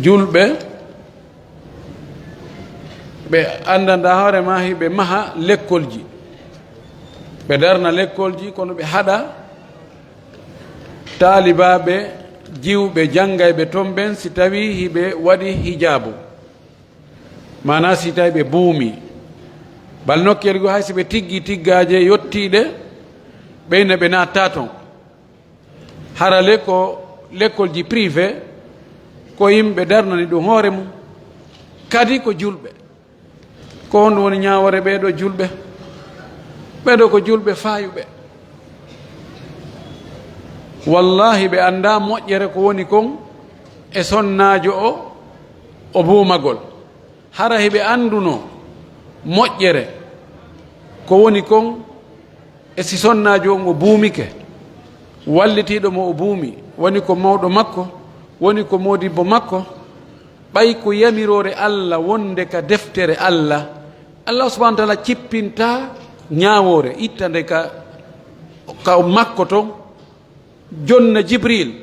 julɓe ɓe andanda hoore ma hiɓe maha lekkolji, ɓe darna lekkolji, kono ɓe haɗa taalibaɓe jiwɓe janngayɓe toon ɓen si tawi hiɓe waɗi hijabu, mana si tawi ɓe buumi bal nokkel go hay so ɓe tiggi tiggaje yottiɗe ɓeyne ɓe natta toon. harale ko lekkolji privé ko yimɓe darnani ɗum hoore mum, kadi ko julɓe. ko honɗum woni ñawore ɓeɗo julɓe, ɓeɗo ko julɓe fayuɓe. wallahi ɓe anda moƴƴere ko woni kon e sonnajo o buumagol. hara heɓe anduno moƴƴere ko woni kon e si sonnajo on o buumike, wallitiɗo mo o buumi, woni ko mawɗo makko, woni ko modibbo makko, ɓay ko yamirore Allah wonde ka deftere Allah, Allah subahana taala cippinta ñawore, ittande ka makko ton, jonna Jibril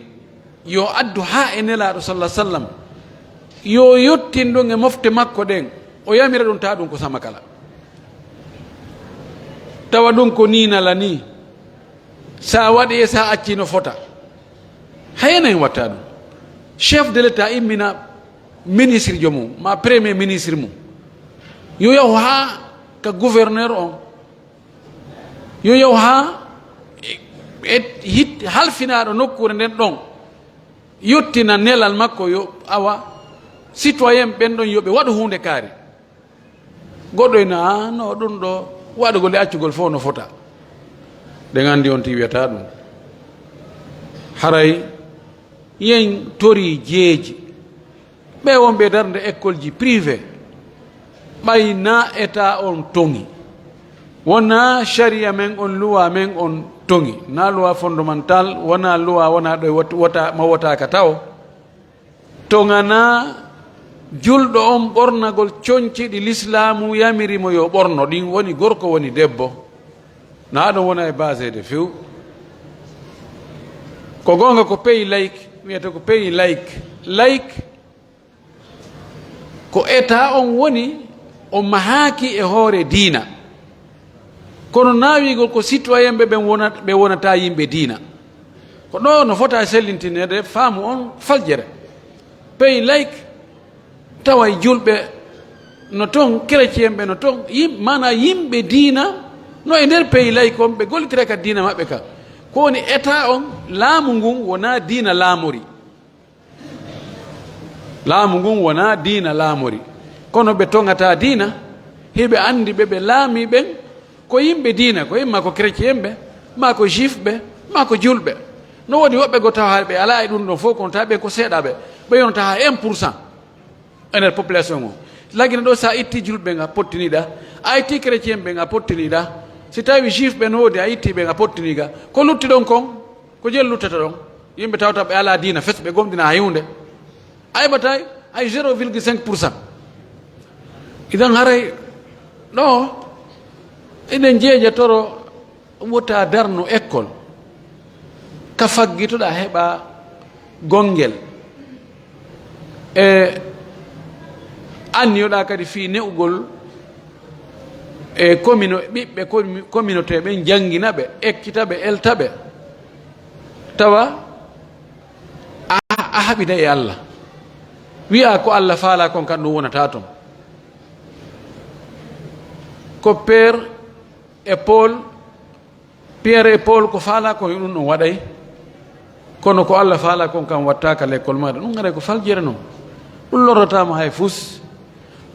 yo addu ha e nelaɗo sallah sallam, yo yottin ɗum e mofte makko ɗen, o yamira ɗum ta ɗum ko sama kala, tawa ɗum ko ninala ni, sa waɗi e sa acci no fota, hayana en watta ɗum. chef de l'état immina ministre jo mum ma premier ministre mum yo yaw ha ka gouverneur on, yo yaw ha hit halfinaɗo nokkure nden ɗon, yottina nelal makko, yo awa citoyen ɓen ɗon yoɓe waɗa hunde kaari. goɗɗo ina no ɗum ɗo waɗugol e accugol fof no fota, ɗe gandi on ti wiyata ɗum. haray yen tori jeeji ɓe wonɓe darde école ji privé, ɓayna état on tongi, wona sharia men on, loi men on tongi, na loi fondamental, wona loi, wona ɗo ma wotaka taw, tongana julɗo on ɓornagol coñciɗi l'islamu yamirimo yo ɓorno, ɗin woni gorko woni debbo, na ɗum wona e base de few. ko gonga ko pays laïque, wiyete ko pays laïque. laïque ko état on woni o mahaki e hoore diina, kono nawigol ko citoyen ɓe ɓe wonata yimɓe diina, ko ɗo no fota sellintinede faamu on faljere. pays laïque tawa julɓe no toon, chrétien ɓe no toon, mana yimɓe diina no e nder pays laïque on ɓe gollitira ka diina maɓɓe ka, ko woni état on, laamu ngun wona diina laamori, laamu ngun wona diina laamori, kono ɓe tongata diina, hiɓe andi ɓe laami ɓen ko yimɓe diina, ko imma ko chrétien ɓe, ma ko juif ɓe, ma ko julɓe. no woni woɓɓe go tawa ɓe ala e ɗum ɗon fof, kono tawa ɓe ko seeɗaɓe, ɓe yonata ha 1% e nder population o. lagina ɗo sa itti julɓe nga pottiniɗa, a itti chrétien ɓe nga pottiniɗa, si tawi juif ɓe no wodi a itti ɓe nga pottiniga, ko lutti ɗon kon ko jeel luttata ɗon, yimɓe tawata ɓe ala diina fes, ɓe gomɗina ha yewde, a heɓatay hay 0,5%. idan haray ɗo eɗen jeeja toro wota darno école ka faggitoɗa heɓa gongel e anniyoɗa kadi fi ne'ugol e ɓiɓɓe communauté ɓen, jangina ɓe, ekkita ɓe, elta ɓe, tawa a haɓida e Allah, wiya ko Allah faala kon kan ɗum wonata toon. ko Pierre et Paul ko faala kon ɗum ɗon waɗay, kono ko Allah faala kon kam wattaka l'école maɗa, ɗum gaɗa ko faljere noon, ɗum lorotama hay fus.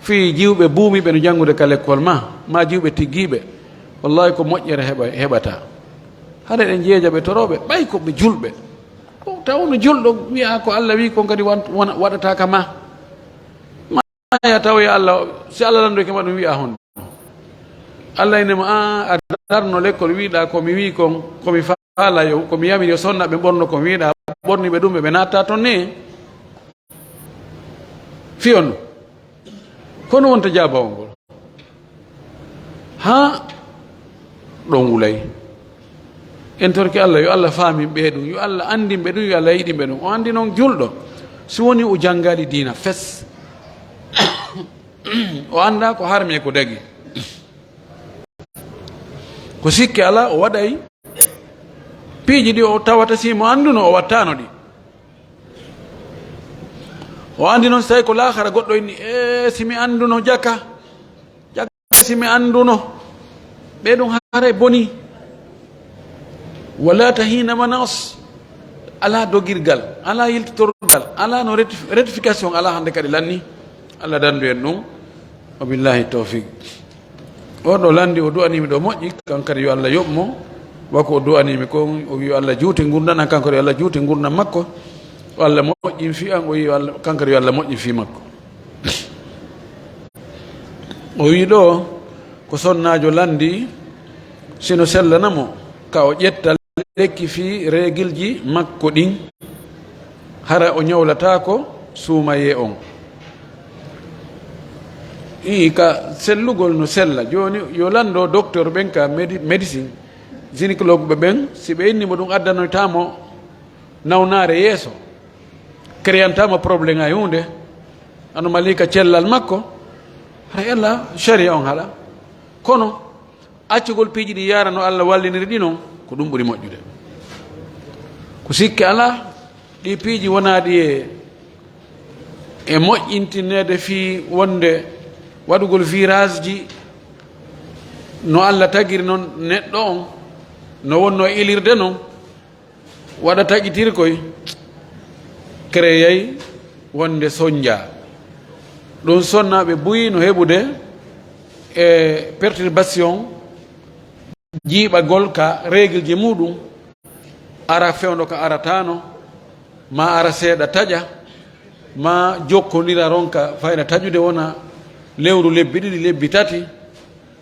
fi jiwɓe buumiɓe no janngude ka l'école ma jiwɓe tiggiɓe, wallahi ko moƴƴere heɓata. haɗa ɗen jeeja ɓe toroɓe ɓay ko ɓe julɓe, taw no julɗo wiya ko Allah wi kon kadi waɗata ka ma ya taw ya Allah, si Allah landoke ma ɗum wiya hon, Allah inema a darno l'école wiɗa komi wi kon komi faala yo, komi yamiri yo sonna ɓe ɓorno komi wiɗa ɓorniɓe ɗum ɓe natta toon ne fiyon. kono wonta jabawol ngol ha ɗon wulay. en torki Allah, yo Allah faami ɓe ɗum, yo Allah andinɓe ɗum, yo Allah yiɗinɓe ɗum. o andi noon julɗo so woni o jangali dina fes o anda ko harme ko dagi ko sikki ala o waɗay piiji ɗi o tawata simo anduno o wattano ɗi o andi noon so tawi ko lahara goɗɗo inni simi anduno jaka simi anduno ɓeɗum haray boni wala tahina manas ala dogirgal ala yiltitorgal ala no rectification ala hande kadi lanni Allah dandu en ɗum wa billahi tawfiq oɗo landi o du'animi ɗo moƴƴi kankadi yo Allah yoɓmo wako o du'animi ko o wi Allah juuti gurdana kankadi yo Allah juuti gurdam makko o Allah moƴƴin fi an o wi kankadi yo Allah moƴƴin fi makko o wi ɗo ko sonnajo landi sino sellanamo ka o ƴetta lekki fi régilji makko ɗin hara o ñawlata ko suumaye on ka sellugol no sella joni yo lando docteur ɓen ka médecine gynécologue ɓe ɓen si ɓe innimo ɗum addanoytamo nawnare yeeso créantamo probléme a hunde anomalie ka cellal makko hara Allah sharia on haɗa kono accugol piiji ɗi yara no Allah walliniri ɗi noon ko ɗum ɓuri moƴƴude ko sikki ala ɗi piiji wonaɗi e moƴƴintinede fi wonde waɗugol virage ji no Allah tagiri noon neɗɗo on no wonno ilirde noon waɗa taƴitirkoy créyay wonde soñdia ɗum sonnaɓe buyi no heɓude e perturbation jiiɓagol ka règle ji muɗum ara fewdo ka aratano ma ara seeɗa taƴa ma jokkodira ronka fayna taƴude wona lewru lebbi ɗiɗi lebbi tati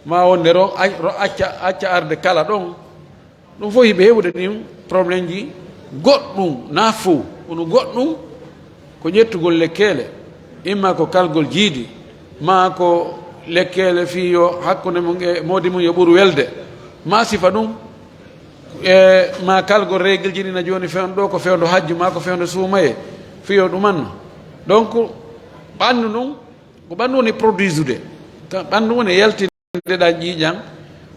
ma wonde acca arde kala ɗon ɗum fof hiɓe heɓude ɗin probléme ji goɗɗum na fou wono goɗɗum ko ƴettugol lekkele imma ko kalgol jiidi ma ko lekkele fiyo hakkude mum e modi mum yo ɓuuru welde ma sifa ɗum e ma kalgol règle ji ɗina joni fewno ɗo ko fewdo hajju ma ko fewdo suumaye fiyo ɗumanno donc ɓandu ɗum ko ɓandu woni produisude ɓandu woni yaltideɗa ƴiiƴan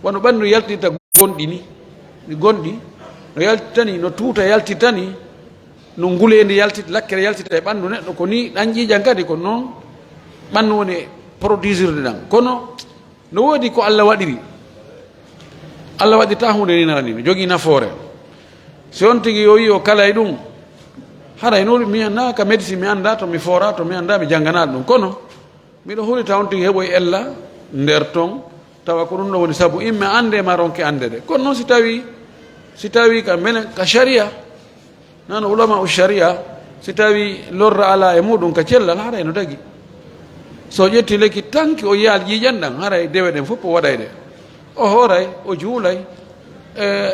wono ɓandu yaltita gonɗi ni ɗi gonɗi no yaltitani no tuuta yaltitani no ngulendi yaltita lakkere yaltita e ɓandu neɗɗo ko ni ɗan ƴiiƴan kadi ko noon ɓandu woni produisirde ɗan kono no woodi ko Allah waɗiri Allah waɗirta hunde ni nana ni no jogii nafoore si on tigi yo wi o kala e ɗum haray no mi anda ka médecine mi anda to mi fora to mi anda mi jangganaɗo ɗum kono miɗo hulita on tigi heɓoye ella nder ton tawa ko ɗum ɗo woni sabu imme ande ma ronke andede kono noon si tawi ka menen ka sharia nano ulama u sharia si tawi lorra ala e muɗum ka cellal haray no dagi so ƴetti lekki tanki o yaal ƴiƴan ɗan haray dewe ɗen fof o waɗayde o hooray o juulay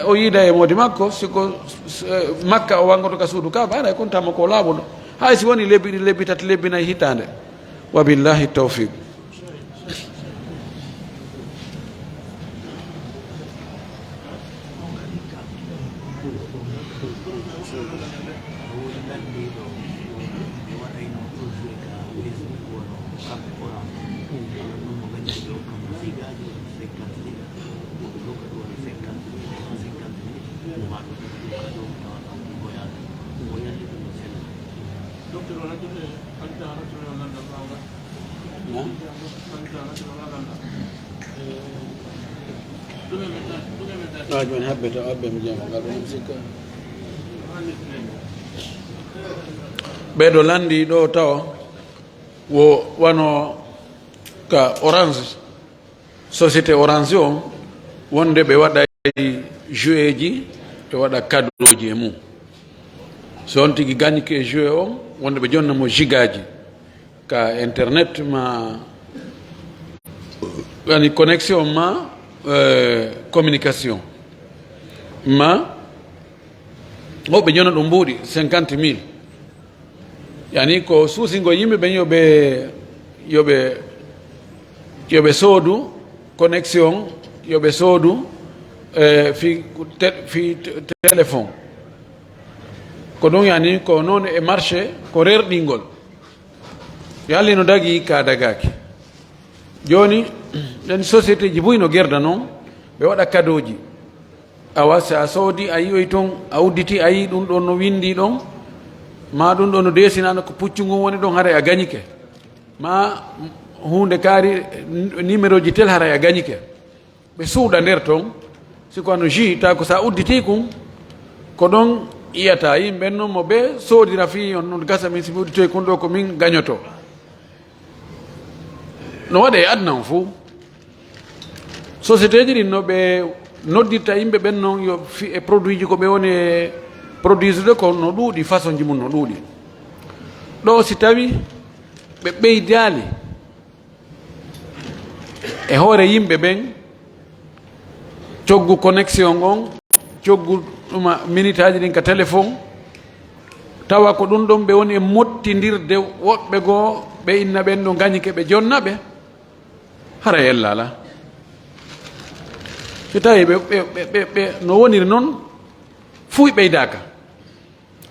o yiida e modi makko siko makka o wangoto ka suudu kaaba haray kon tama ko laaɓuɗo hay si woni lebbi ɗi lebbi tati lebbi nayyi hitande wa billahi tawfiq joni habbe to abbe mi jama ngal ɗum sikka ɓeɗo landi ɗo tawa wo wano ka orange société orange o wonde ɓe waɗa jouet ji ɓe waɗa cadeau ji e mum so on tigi gañike e jouet o wonde ɓe jonnamo gigaji ka internet ma wani connexion ma communication ma o ɓe jona ɗum mbuuɗi 50 000 yani ko suusingo yimɓe ɓen yoɓe soodu connexion yoɓe soodu fi téléphone ko ɗum yani ko noon e marché ko rerɗingol yalli no dagi ka dagaki joni ɗen société ji buy no gerda noon ɓe waɗa cadeauji awa so a soodi a yiyoy toon a udditi a yi ɗum ɗon no windi ɗon ma ɗum ɗon no desinano ko puccugol woni ɗon haray a gañike ma hunde kaari numéro ji tel haray a gañike ɓe suuɗa nder toon siko ano jus ta ko sa udditi kum ko ɗon iyata yimɓen noon mo ɓe soodira fi on noon gasa min simi udditoy kon ɗo ko min gañoto no waɗa e adna on fou société ji ɗin no ɓe noddirta yimɓe ɓen noon yo fi e produit ji ko ɓe woni e produisde ko no ɗuuɗi façon ji mum no ɗuuɗi ɗo si tawi ɓe ɓeydali e hoore yimɓe ɓen coggu connexion on coggu ɗuma minute aji ɗin ka téléphone tawa ko ɗum ɗon ɓe woni e mottidirde woɓɓe goo ɓe inna ɓen ɗo gañike ɓe jonna ɓe hara yellala so tawi ɓe no woniri noon fuy ɓeydaka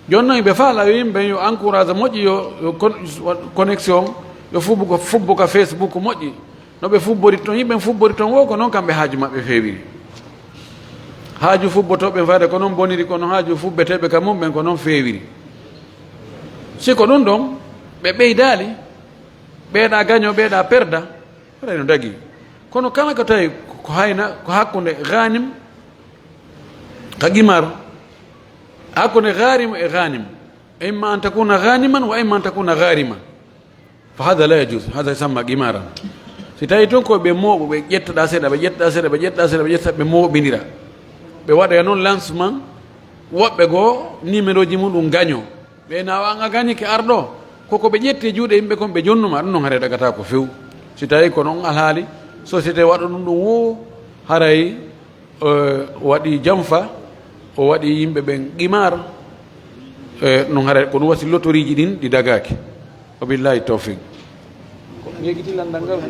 jonnon ɓe faala yo yimɓe yo encourage moƴƴi yo connexion yo fubbo ka facebook moƴƴi no ɓe fubbori toon yimɓe fubbori toon wo ko noon kamɓe haaju maɓɓe feewiri haaju fubbotoɓe fayde ko noon boniri kono haaju fubbeteɓe ka mum ɓen ko noon feewiri siko ɗum ɗon ɓe ɓeydali ɓeeɗa gaño ɓeeɗa perda waɗa no dagi kono kala ko tawi ko hayna ko hakkude ganim ka qimar hakkude garim e ganim imma an takuna ganiman wa imma an takuna gariman fa hada la yajuz hada yusamma qimaran si tawi toon ko ɓe mooɓo ɓe ƴettaɗa seeɗa ɓe ƴettaɗa seeɗa ɓe ƴettaɗa seeɗa ɓe ƴetta ɓe mooɓidira ɓe waɗa noon lancement woɓɓe goo numéro ji mum ɗum gaño ɓe nawanga gañike arɗo koko ɓe ƴetti juuɗe yimɓe kon ɓe jonnuma ɗum noon haare ɗagata ko few si tawi ko noon alhaali société waɗa ɗum ɗum wo haray waɗi jamfa o waɗi yimɓe ɓen qimar noon haray ko ɗum wasi lotori ji ɗin ɗi dagaki wa billahi tawfiq yegitilandal ngal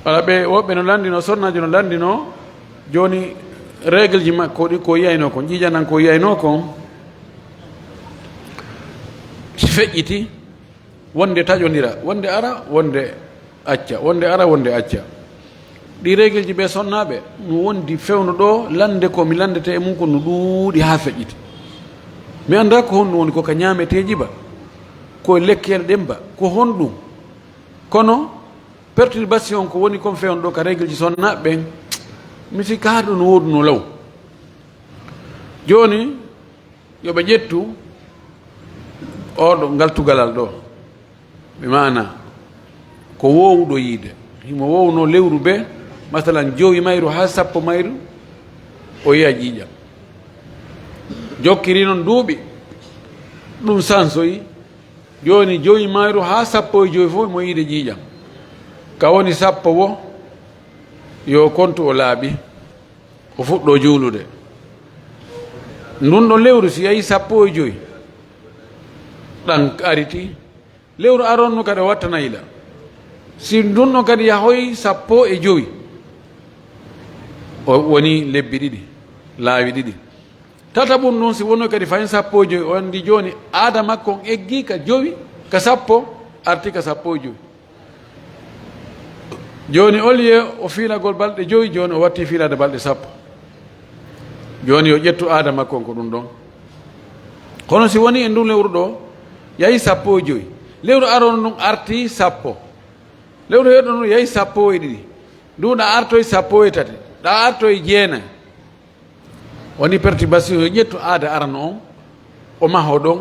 ala ɓe woɓɓe no landino sonnaji no landino joni règle ji makko ɗi ko yiyayno kon ƴiƴanan ko yiyayno kon feƴƴiti wonde taƴodira wonde ara wonde acca wonde ara wonde acca ɗi règle ji ɓe sonnaɓe no wondi fewno ɗo lande ko mi landete e mum ko no ɗuuɗi ha feƴƴiti mi anda ko honɗum woni koka ñameteji ba ko lekkele ɗemba ko honɗum kono perturbation ko woni kon fewno ɗo ka règle ji sonnaɓe ɓen mi sikka ha ɗo no wodu no law joni yoɓe ƴettu oɗo ngaltugalal ɗo ɓe mana ko wowɗo yiide himo wowno lewru be masalan 5 mayru ha 10 mayru o yiya ƴiiƴam jokkiri noon duuɓi ɗum sansoyi joni 5 mayru ha 15 fof mo yiide ƴiiƴam ka woni 10 wo yo kontu o laaɓi o fuɗɗo juulude ndun ɗon lewru si yahi 15 ɗan ariti lewru aronno kadi o wattanayila si ndun ɗon kadi yahoy 15 o woni lebbi ɗiɗi laawi ɗiɗi tataɓum ɗum si wonno kadi fayin 15 o andi joni aada makko on eggi ka 5 ka 10 arti ka 15 joni au lieu o fiilagol balɗe 5 joni o watti fiilade balɗe 10 joni yo ƴettu aada makko on ko ɗum ɗon kono si woni e ndun lewru ɗo yahi 15 lewru arono ɗum arti 10 lewru heɗo ɗum yahi 12 nduɗa artoye 13 ɗa artoye 9 woni perturbation yo ƴettu aada arano on o maho ɗon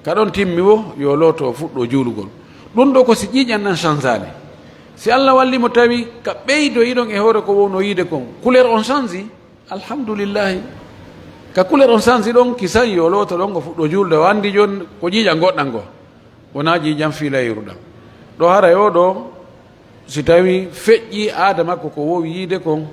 kaɗon timmi wo yo looto o fuɗɗo juulugol ɗum ɗo ko si ƴiƴannan chansali si allah wallimo tawi ka ɓeydo yiɗon e hoore ko wowno yiide kon couleur on change alhamdoulillahi ka couleur on change ɗon kisan yo looto ɗon ko fuɗɗo juulde o andi joni ko ƴiiƴa goɗɗan ngo wona ƴiiƴam fiilayruɗam ɗo haray o ɗo si tawi feƴƴi aada makko ko wowi yiide kon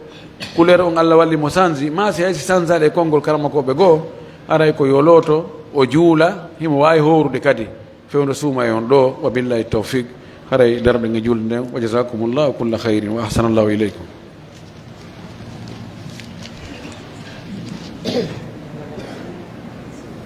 couleur on allah wallimo change ma si hay si changeade e konngol karamakoɓe goo haray ko yo looto o juula himo wawi howrude kadi fewno suuma e on ɗo wa billahi tawfiq haray darɓe nge julde nden. Wa jazakumullahu kulla hayrin wa ahsanallahu ileykum.